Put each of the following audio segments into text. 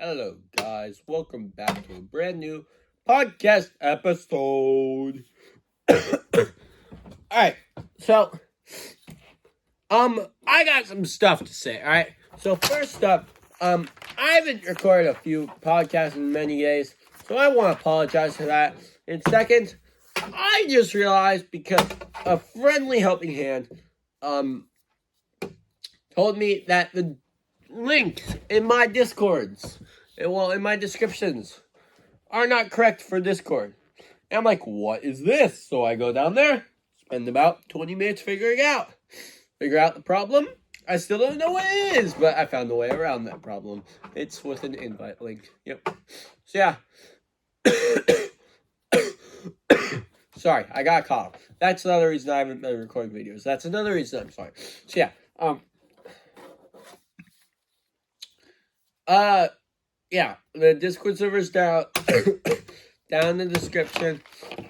Hello, guys. Welcome back to a brand new podcast episode. Alright, so, I got some stuff to say, alright? So, first up, I haven't recorded a few podcasts in many days, so I want to apologize for that. And second, I just realized because a friendly helping hand, told me that the links in my Discords, in my descriptions, are not correct for Discord. And I'm like, what is this? So I go down there, spend about 20 minutes figure out the problem. I still don't know what it is, but I found a way around that problem. It's with an invite link. Yep. So yeah. Sorry, I got a cough. That's another reason I haven't been recording videos. That's another reason I'm sorry. So yeah. Yeah, the Discord server's down down in the description.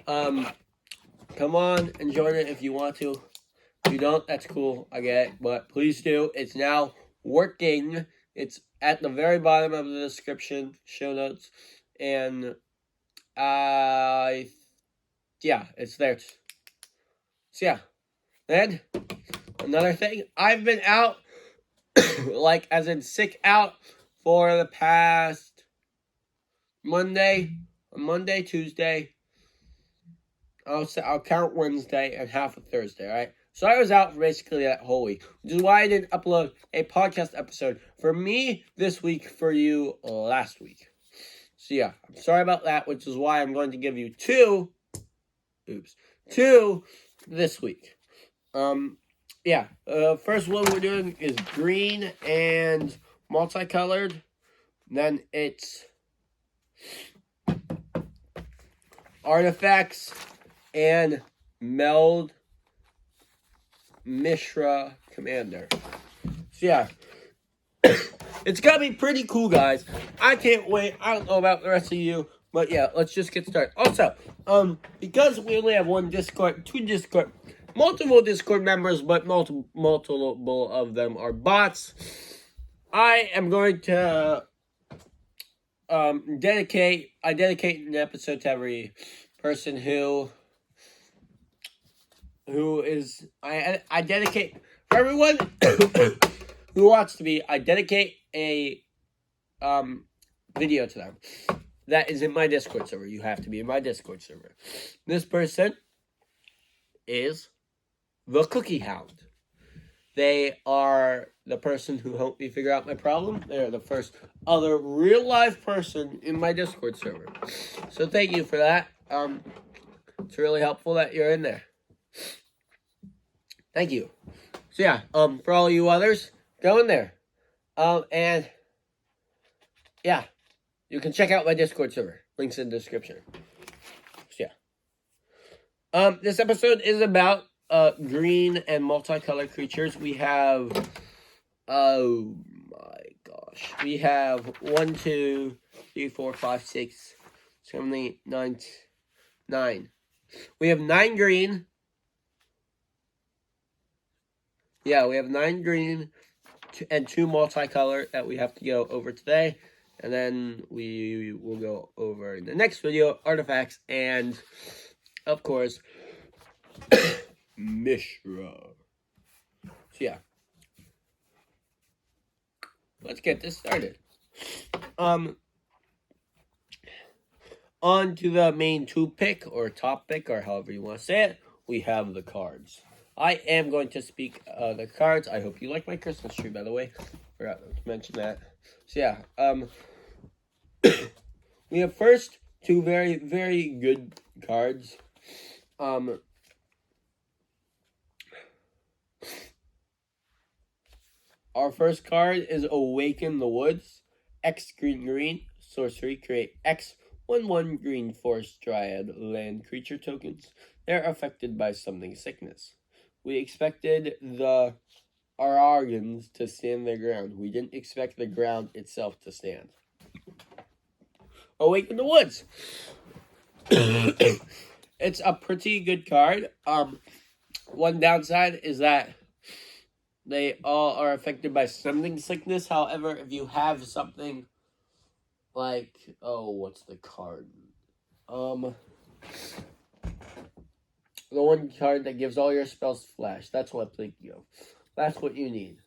Come on and join it if you want to. If you don't, that's cool. I get it, but please do. It's now working. It's at the very bottom of the description, show notes, and yeah, it's there. So yeah, then another thing, I've been out, like as in sick out, for the past Monday, Tuesday. I'll count Wednesday and half of Thursday, all right? So I was out for basically that whole week, which is why I didn't upload a podcast episode for me this week, for you last week. So yeah, I'm sorry about that, which is why I'm going to give you two this week. Yeah, first one we're doing is green and multicolored. Then it's artifacts and Meld Mishra Commander. So yeah, it's gonna be pretty cool, guys. I can't wait. I don't know about the rest of you, but yeah, let's just get started. Also, because we only have multiple Discord members, but multiple of them are bots, I am going to dedicate an episode to every person who is I dedicate for everyone who wants to be. I dedicate a video to them that is in my Discord server. You have to be in my Discord server. This person is the Cookie Hound. They are the person who helped me figure out my problem. They are the first other real life person in my Discord server. So thank you for that. It's really helpful that you're in there. Thank you. So yeah, for all you others, go in there. And yeah, you can check out my Discord server. Links in the description. So yeah. This episode is about green and multicolored creatures. We have, oh my gosh, we have 1, 2, 3, 4, 5, 6, 7, 8, 9. We have 9 green. Yeah, we have 9 green and 2 multicolored that we have to go over today. And then we will go over in the next video, artifacts and, of course, Mishra. So yeah, let's get this started. On to the main topic or topic, or however you want to say it. We have the cards. I am going to speak the cards. I hope you like my Christmas tree, by the way. Forgot to mention that. So yeah, we have first 2 very, very good cards. Our first card is Awaken the Woods. X green, sorcery, create X 1/1 green forest dryad land creature tokens. They're affected by something sickness. We expected the Aragans to stand their ground. We didn't expect the ground itself to stand. Awaken the Woods. It's a pretty good card. One downside is that they all are affected by something sickness. However, if you have something like, oh, what's the card? The one card that gives all your spells flash. That's what I'm thinking of. That's what you need.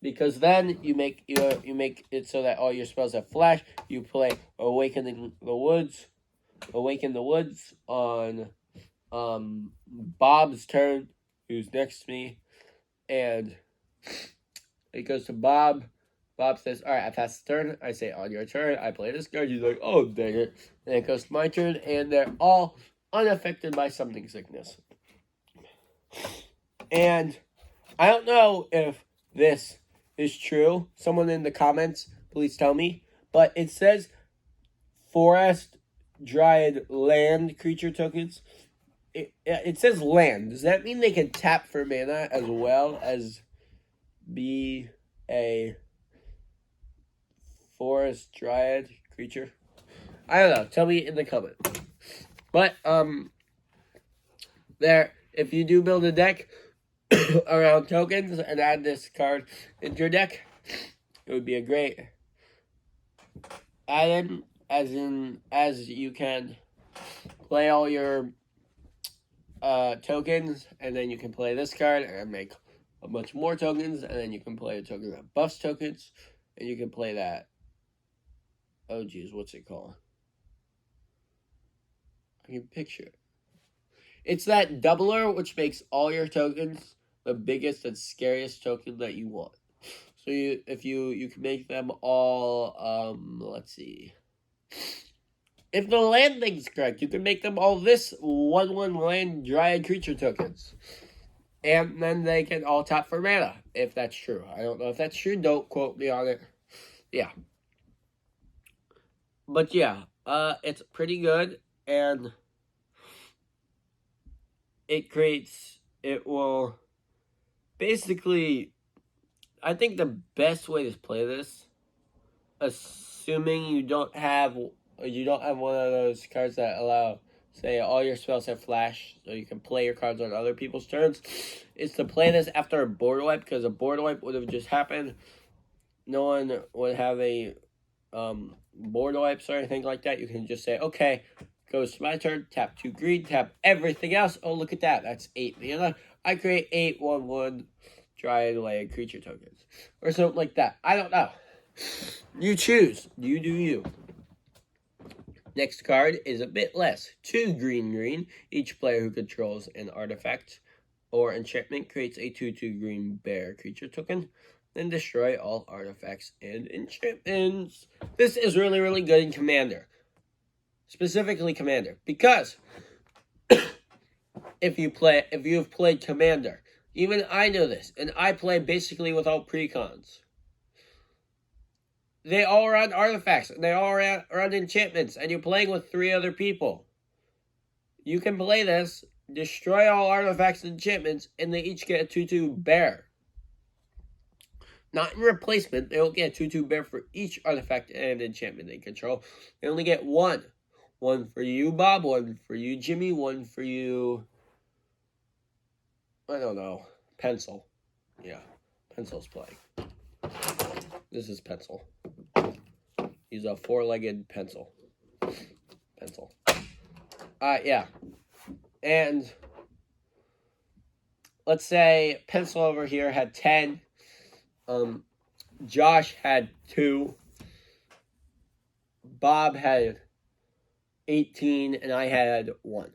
Because then you make it so that all your spells have flash. You play Awaken the Woods on Bob's turn, who's next to me, and it goes to Bob. Bob says, "All right, I pass the turn." I say, "On your turn." I play this card. He's like, "Oh, dang it!" And it goes to my turn, and they're all unaffected by Summoning Sickness. And I don't know if this is true. Someone in the comments, please tell me. But it says Forest, Dryad, Land creature tokens. It says land. Does that mean they can tap for mana as well as be a Forest, Dryad creature? I don't know. Tell me in the comments. But there, if you do build a deck around tokens and add this card into your deck, it would be a great add-in, as you can play all your tokens, and then you can play this card and make a bunch more tokens, and then you can play a token that buffs tokens, and you can play that. Oh geez, what's it called? I can picture it. It's that doubler, which makes all your tokens the biggest and scariest token that you want. So you can make them all, let's see. If the land thing's correct, you can make them all this 1/1 land Dryad creature tokens. And then they can all tap for mana, if that's true. I don't know if that's true. Don't quote me on it. Yeah. But yeah, it's pretty good, and it will basically, I think the best way to play this, assuming you don't have one of those cards that allow, say, all your spells have flash, so you can play your cards on other people's turns, is to play this after a board wipe, because a board wipe would have just happened. No one would have a board wipes or anything like that. You can just say, okay, goes to my turn, tap 2 green, tap everything else. Oh, look at that. That's 8 mana. I create 8 1/1 Dryad Land creature tokens. Or something like that. I don't know. You choose. You do you. Next card is a bit less. 2 green. Each player who controls an artifact or enchantment creates a 2/2 green bear creature token. Then destroy all artifacts and enchantments. This is really, really good in Commander. Specifically Commander. Because if you've played Commander, even I know this, and I play basically without precons. They all run artifacts, and they all run enchantments, and you're playing with 3 other people. You can play this, destroy all artifacts and enchantments, and they each get a 2/2 bear. Not in replacement, they don't get a 2/2 bear for each artifact and enchantment they control. They only get 1. 1 for you, Bob, 1 for you, Jimmy, 1 for you, I don't know, Pencil. Yeah, Pencil's playing. This is Pencil. He's a 4-legged pencil. Yeah. And let's say Pencil over here had 10. Josh had 2. Bob had 18, and I had 1.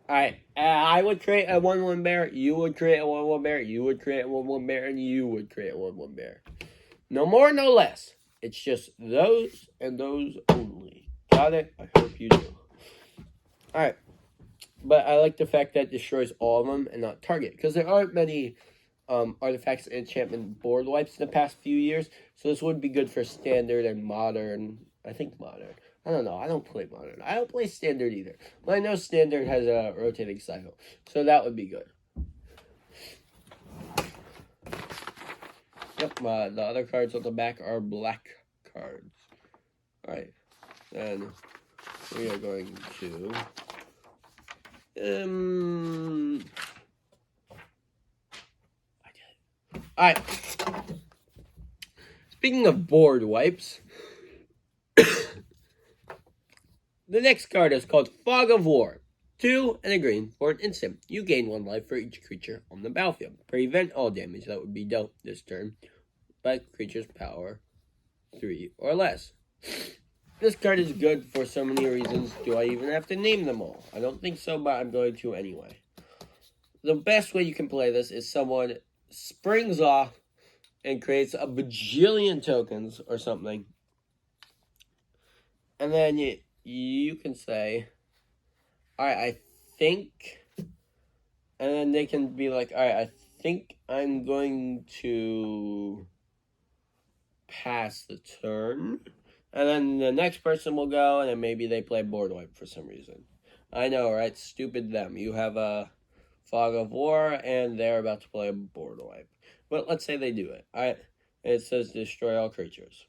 Alright, I would create a 1/1 bear, you would create a 1/1 bear, you would create a 1/1 bear, and you would create a 1/1 bear. No more, no less. It's just those and those only. Got it? I hope you do. Alright. But I like the fact that it destroys all of them and not target. Because there aren't many artifacts and enchantment board wipes in the past few years. So this would be good for standard and modern. I think modern. I don't know. I don't play modern. I don't play standard either. But I know standard has a rotating cycle. So that would be good. Yep, the other cards on the back are black cards. Alright. Then we are going to... Alright. Speaking of board wipes, The next card is called Fog of War. 2 and a green for an instant. You gain 1 life for each creature on the battlefield. Prevent all damage that would be dealt this turn by creature's power 3 or less. This card is good for so many reasons. Do I even have to name them all? I don't think so, but I'm going to anyway. The best way you can play this is someone springs off and creates a bajillion tokens or something. And then you can say, alright, I think, and then they can be like, alright, I think I'm going to pass the turn. And then the next person will go, and then maybe they play board wipe for some reason. I know, right? Stupid them. You have a Fog of War, and they're about to play a board wipe. But let's say they do it. Alright, it says destroy all creatures.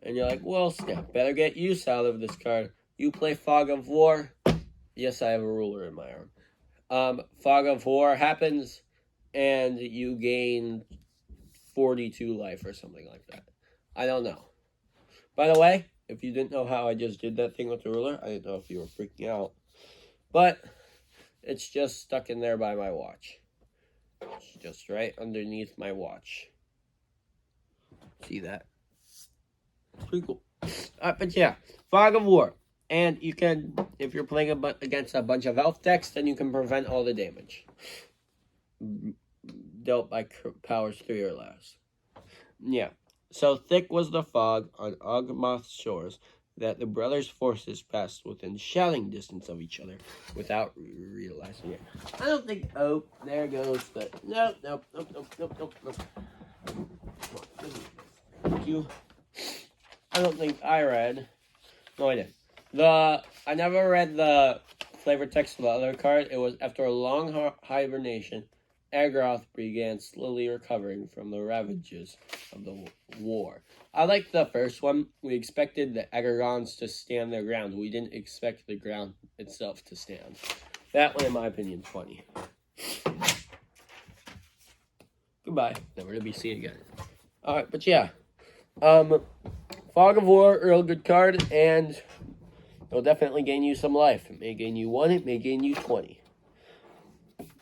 And you're like, well, snap, better get use out of this card. You play Fog of War. Yes, I have a ruler in my arm. Fog of War happens, and you gain 42 life or something like that. I don't know. By the way, if you didn't know how I just did that thing with the ruler, I didn't know if you were freaking out. But it's just stuck in there by my watch. It's just right underneath my watch. See that? Pretty cool. But yeah, Fog of War. And you can, if you're playing against a bunch of elf decks, then you can prevent all the damage dealt by powers 3 or less. Yeah. So thick was the fog on Ogmoth's shores that the brothers' forces passed within shouting distance of each other without realizing it. I don't think, oh, there goes the, nope. Thank you. I don't think I read, no I didn't. I never read the flavor text of the other card. It was after a long hibernation, Agraroth began slowly recovering from the ravages of the war. I like the first one. We expected the Agrarons to stand their ground. We didn't expect the ground itself to stand. That one, in my opinion, is funny. Goodbye. Never to be seen again. Alright, but yeah. Fog of War, real good card, and it'll definitely gain you some life. It may gain you 1, it may gain you 20.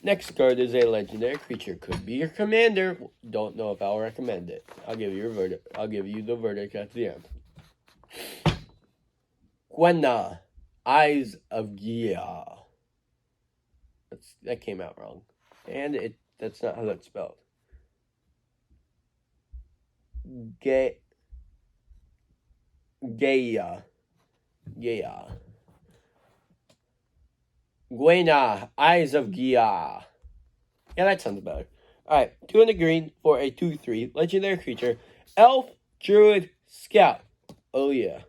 Next card is a legendary creature. Could be your commander. Don't know if I'll recommend it. I'll give you your verdict. I'll give you the verdict at the end. Gwenna, Eyes of Gia. That came out wrong. And that's not how that's spelled. Gaia. Gwenna, Eyes of Gia. Yeah, that sounds better. Alright, 2 in the green for a 2/3 legendary creature. Elf, Druid, Scout. Oh yeah.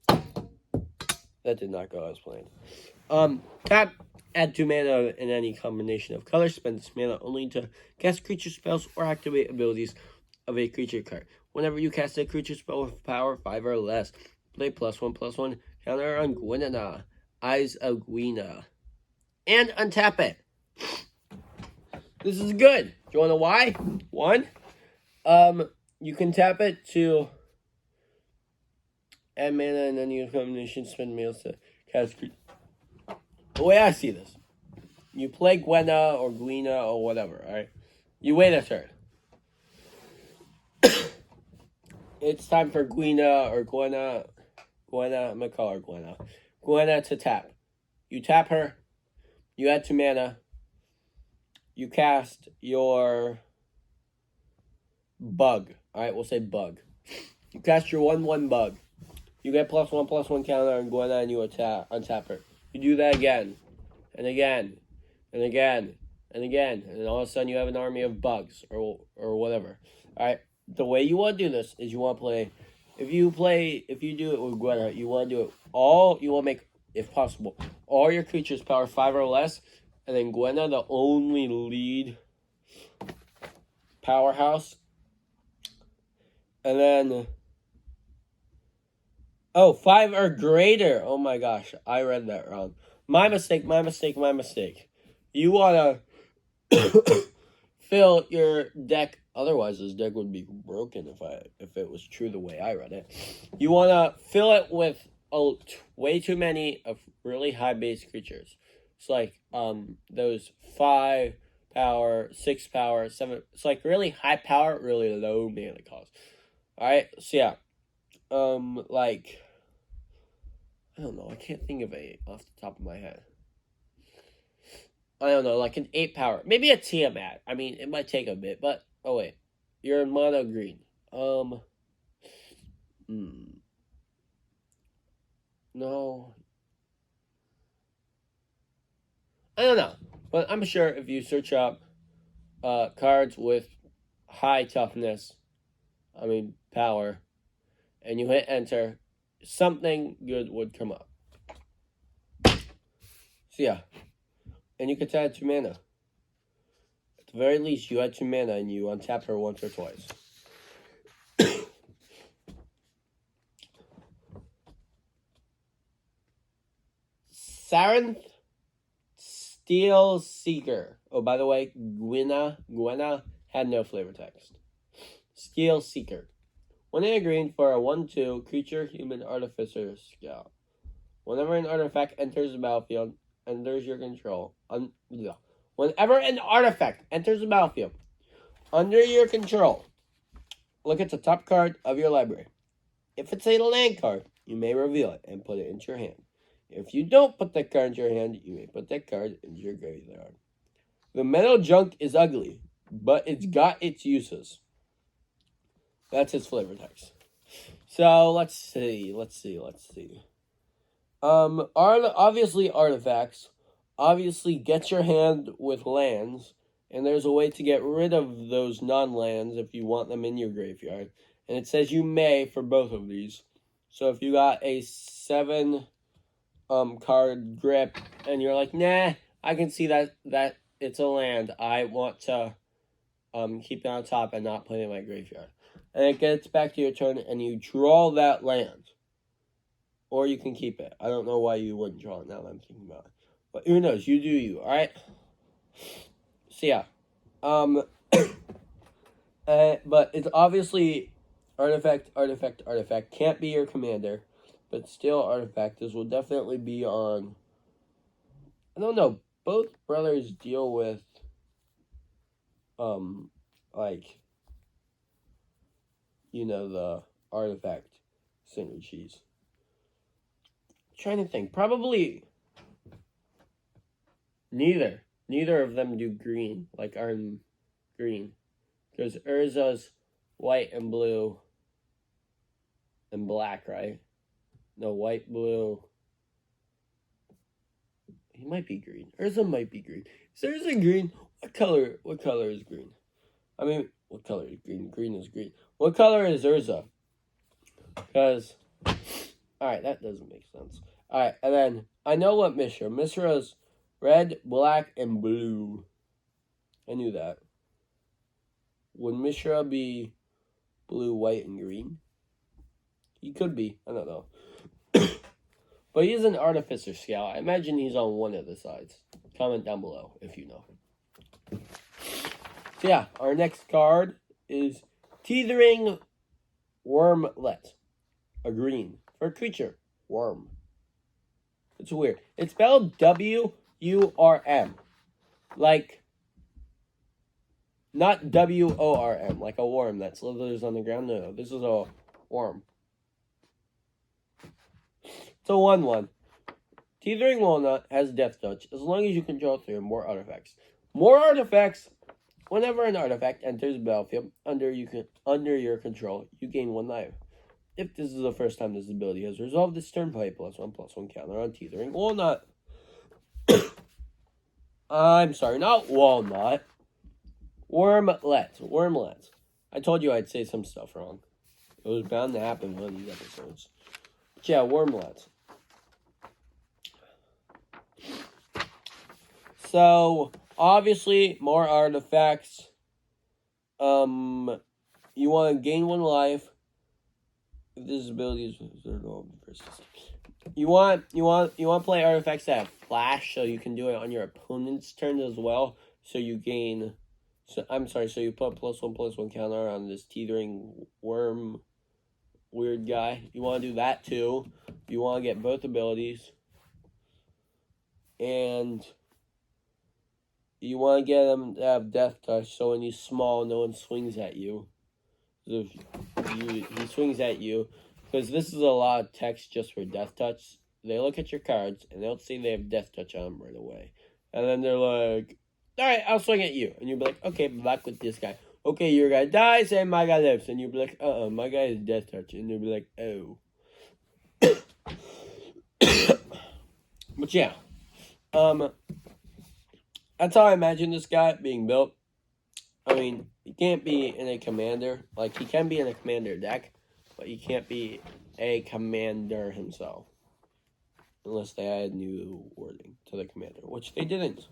That did not go as planned. Tap, add 2 mana in any combination of colors. Spend this mana only to cast creature spells or activate abilities of a creature card. Whenever you cast a creature spell with power 5 or less, play +1/+1 counter on Gwenna, Eyes of Gwenna. And untap it. This is good. Do you want to know why? 1, you can tap it to add mana and then use combination, spend mana to cast creature. The way I see this, you play Gwenna or Gwenna or whatever, alright? You wait a turn. It's time for Gwenna or Gwenna, I'm gonna call her Gwenna. Gwenna to tap. You tap her, you add 2 mana, you cast your bug. Alright, we'll say bug. You cast your 1/1 bug. You get +1/+1 counter on Gwenna and you untap her. You do that again, and again, and again, and again, and all of a sudden you have an army of bugs or whatever. Alright, the way you want to do this is you want to play, if you do it with Gwenna, you want to do it all, you want to make, if possible, all your creatures power 5 or less, and then Gwenna, the only lead powerhouse. And then, 5 or greater. Oh my gosh, I read that wrong. My mistake. You want to fill your deck, otherwise this deck would be broken if it was true the way I read it. You want to fill it with way too many of really high base creatures. It's like those 5 power, 6 power, 7. It's like really high power, really low mana cost. Alright, so yeah. Like, I don't know, I can't think of a off the top of my head. I don't know, like an 8 power. Maybe a Tiamat. I mean, it might take a bit, but oh wait. You're in mono green. No. I don't know. But I'm sure if you search up cards with high toughness, power, and you hit enter, something good would come up. So yeah. And you could add 2 mana. At the very least, you add 2 mana and you untap her once or twice. Sarenth Steel Seeker. Oh, by the way, Gwenna had no flavor text. Steel Seeker. 1 and a green for a 1/2 creature, human, artificer, scout. Whenever an artifact enters the battlefield, enters your control. Whenever an artifact enters the battlefield, under your control, look at the top card of your library. If it's a land card, you may reveal it and put it into your hand. If you don't put that card into your hand, you may put that card into your graveyard. The metal junk is ugly, but it's got its uses. That's its flavor text. So let's see. Obviously artifacts. Obviously get your hand with lands, and there's a way to get rid of those non-lands if you want them in your graveyard. And it says you may for both of these. So if you got a 7 card grip and you're like, nah, I can see that it's a land. I want to keep it on top and not put it in my graveyard. And it gets back to your turn and you draw that land. Or you can keep it. I don't know why you wouldn't draw it now that I'm thinking about it. But who knows? You do you, alright? So yeah. But it's obviously artifact. Can't be your commander. But still artifact. This will definitely be on... I don't know. Both brothers deal with... the artifact synergies. Trying to think. Probably neither. Neither of them do green, like I'm green. Because Urza's white and blue and black, right? No, white, blue. He might be green. Urza might be green. Is Urza green? What color is green? What color is green? Green is green. What color is Urza? Because, alright, that doesn't make sense. Alright, and then, I know what Mishra. Mishra's red, black, and blue. I knew that. Would Mishra be blue, white, and green? He could be. I don't know. But he's an Artificer Scout. I imagine he's on one of the sides. Comment down below if you know. So yeah, our next card is Teethering Wormlet. A green. For a creature. Worm. It's weird. It's spelled W-U-R-M. Like, not W-O-R-M, like a worm that slithers on the ground. No, this is a worm. It's a 1/1. Teethering Walnut has Death Touch as long as you control 3 or more artifacts. More artifacts! Whenever an artifact enters the battlefield under your control, you gain 1 life. If this is the first time this ability has resolved, this turn play +1/+1 counter on Teethering Walnut. I'm sorry, not Walnut. Wormlet. I told you I'd say some stuff wrong. It was bound to happen in one of these episodes. But yeah, Wormlet. So, obviously, more artifacts. You want to gain 1 life. If this ability is you want to play artifacts that have flash, so you can do it on your opponent's turn as well. So you gain. So you put +1/+1 counter on this Teethering Wormlet. weird guy. You want to do that too. You want to get both abilities. And you want to get him to have Death Touch, so when he's small, no one swings at you. If he swings at you, because this is a lot of text just for Death Touch. They look at your cards, and they'll see they have Death Touch on them right away. And then they're like, all right, I'll swing at you. And you'll be like, okay, back with this guy. Okay, your guy dies, and my guy lives. And you'll be like, my guy is Death Touch. And you'll be like, oh. But yeah. That's how I imagine this guy being built. I mean, he can't be in a commander. Like, he can be in a commander deck, but he can't be a commander himself. Unless they add new wording to the commander, which they didn't.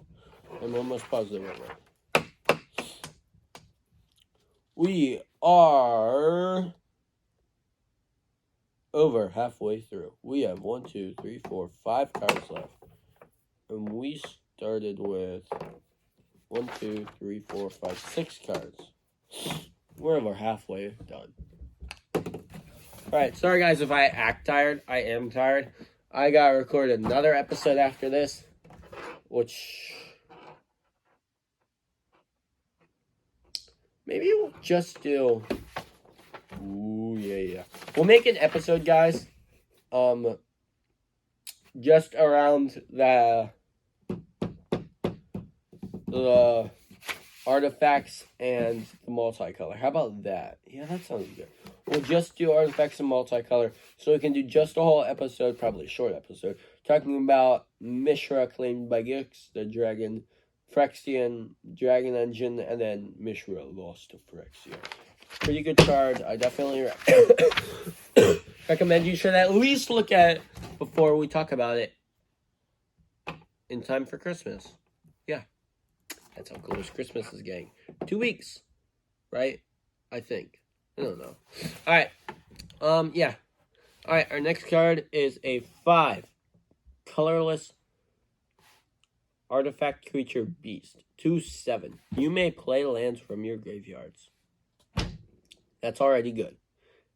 I'm almost positive of it. We are over halfway through. We have 1, 2, 3, 4, 5 cards left. And we started with 1, 2, 3, 4, 5, 6 cards. We're over halfway done. Alright, sorry guys if I act tired. I am tired. I gotta record another episode after this, which maybe we'll just do. Ooh, yeah. We'll make an episode, guys. Just around the artifacts and the multicolor. How about that? Yeah, that sounds good. We'll just do artifacts and multicolor, so we can do just a whole episode, probably a short episode, talking about Mishra claimed by Gix, the dragon, Phyrexian dragon engine, and then Mishra lost to Phyrexia. Pretty good card. I definitely recommend you should at least look at it before we talk about it in time for Christmas. Yeah. That's how close Christmas is getting. 2 weeks, right? I think. I don't know. Alright. Yeah. Alright, our next card is a 5 colorless artifact creature beast. 2/7. You may play lands from your graveyards. That's already good.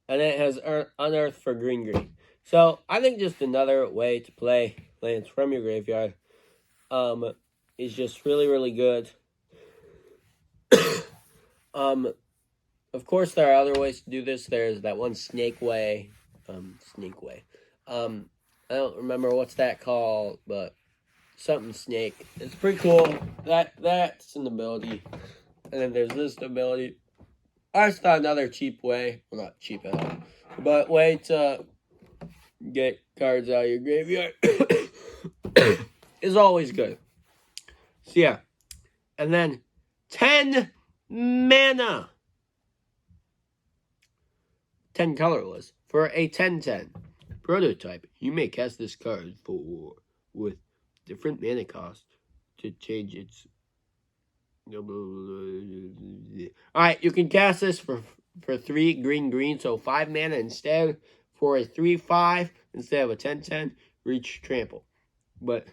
And it has Unearth for green. So, I think just another way to play lands from your graveyard is just really, really good. Of course, there are other ways to do this. There's that one Snake Way. I don't remember what's that called, but something snake. It's pretty cool. That's an ability. And then there's this ability. I just thought another cheap way, well, not cheap at all, but way to get cards out of your graveyard is always good. So yeah. And then 10 mana. 10 colorless for a 10/10 prototype. You may cast this card with different mana cost to change its. Alright, you can cast this for 3 green, so 5 mana instead. For a 3/5 instead of a 10/10, reach trample. But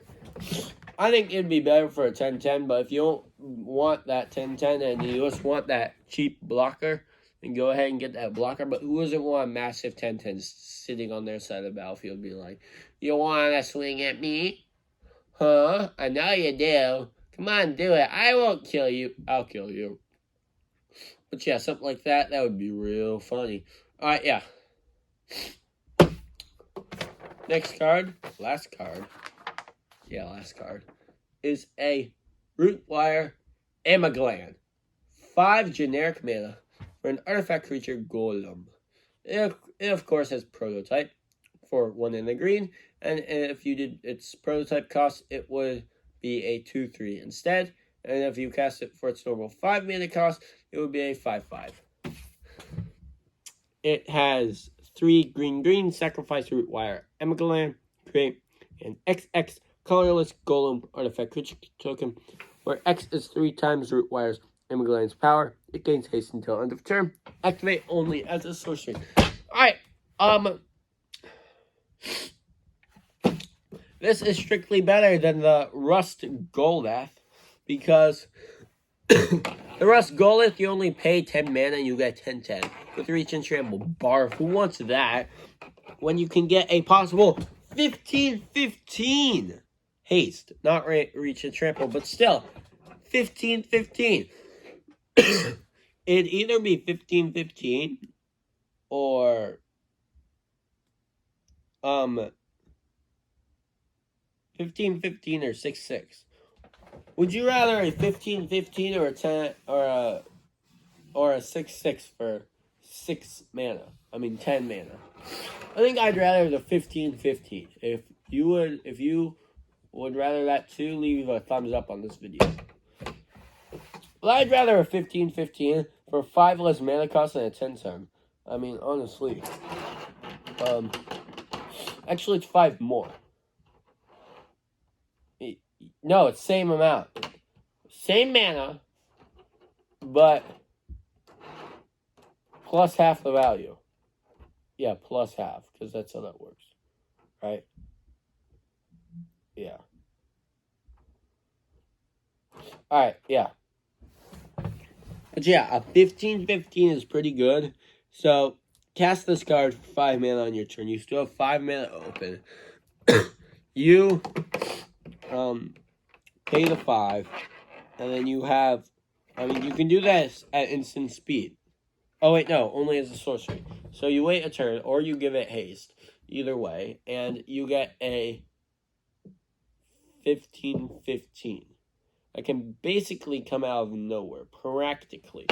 I think it'd be better for a 10/10, but if you don't want that 10/10 and you just want that cheap blocker, then go ahead and get that blocker. But who doesn't want a massive 10/10 sitting on their side of the battlefield being like, you want to swing at me? Huh? I know you do. Come on, do it. I won't kill you. I'll kill you. But yeah, something like that, that would be real funny. Alright, yeah. Next card, last card, is a Rootwire Amaglan. 5 generic mana for an artifact creature golem. It of course has prototype for 1 in the green, and if you did its prototype cost, it would be a 2/3 instead. And if you cast it for its normal 5 mana cost, it would be a 5/5. It has 3 green, sacrifice Rootwire Amaglan, create an XX colorless golem artifact creature token, where X is 3 times Rootwire's Amaglan's power. It gains haste until end of turn. Activate only as a sorcery. Alright, this is strictly better than the Rust Goldath, because the The Rust Goleth, you only pay 10 mana and you get 10/10 with Reach and Trample. Barf, who wants that? When you can get a possible 15/15 haste. Not Reach and Trample, but still 15/15. It'd either be 15/15 or 15/15 or 6/6. Would you rather a 15/15 or a 10 or a 6/6 for 6 mana? I mean 10 mana. I think I'd rather the 15/15. If you would rather that too, leave a thumbs up on this video. Well, I'd rather a 15/15 for 5 less mana cost than a 10/10. I mean, honestly. Actually, it's 5 more. No, it's same amount. Same mana, but plus half the value. Yeah, plus half, because that's how that works. Right? Yeah. Alright, yeah. But yeah, a 15/15 is pretty good. So, cast this card for 5 mana on your turn. You still have 5 mana open. You pay the 5, and then you have, I mean, you can do this at instant speed. Oh wait, no, only as a sorcery. So you wait a turn, or you give it haste, either way, and you get a 15/15. That can basically come out of nowhere, practically.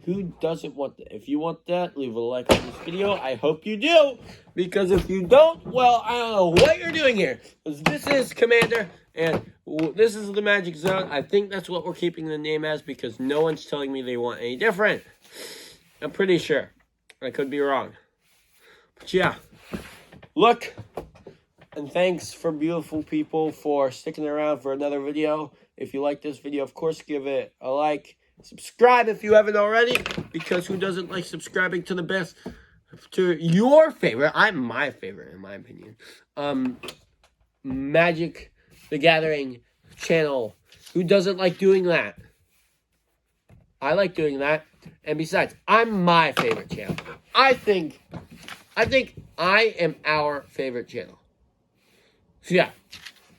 Who doesn't want that? If you want that, leave a like on this video. I hope you do, because if you don't, well, I don't know what you're doing here. Because this is Commander, and this is the Magic Zone. I think that's what we're keeping the name as, because no one's telling me they want any different. I'm pretty sure. I could be wrong. But yeah, look, and thanks for beautiful people for sticking around for another video. If you like this video, of course, give it a like. Subscribe if you haven't already, because who doesn't like subscribing to the best, to your favorite, I'm my favorite in my opinion, Magic the Gathering channel. Who doesn't like doing that? I like doing that. And besides, I'm my favorite channel. I think I am our favorite channel. So yeah,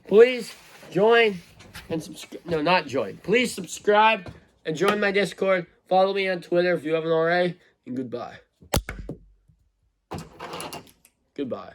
please join and subscribe. No, not join. Please subscribe and join my Discord. Follow me on Twitter if you haven't already. And goodbye. Goodbye.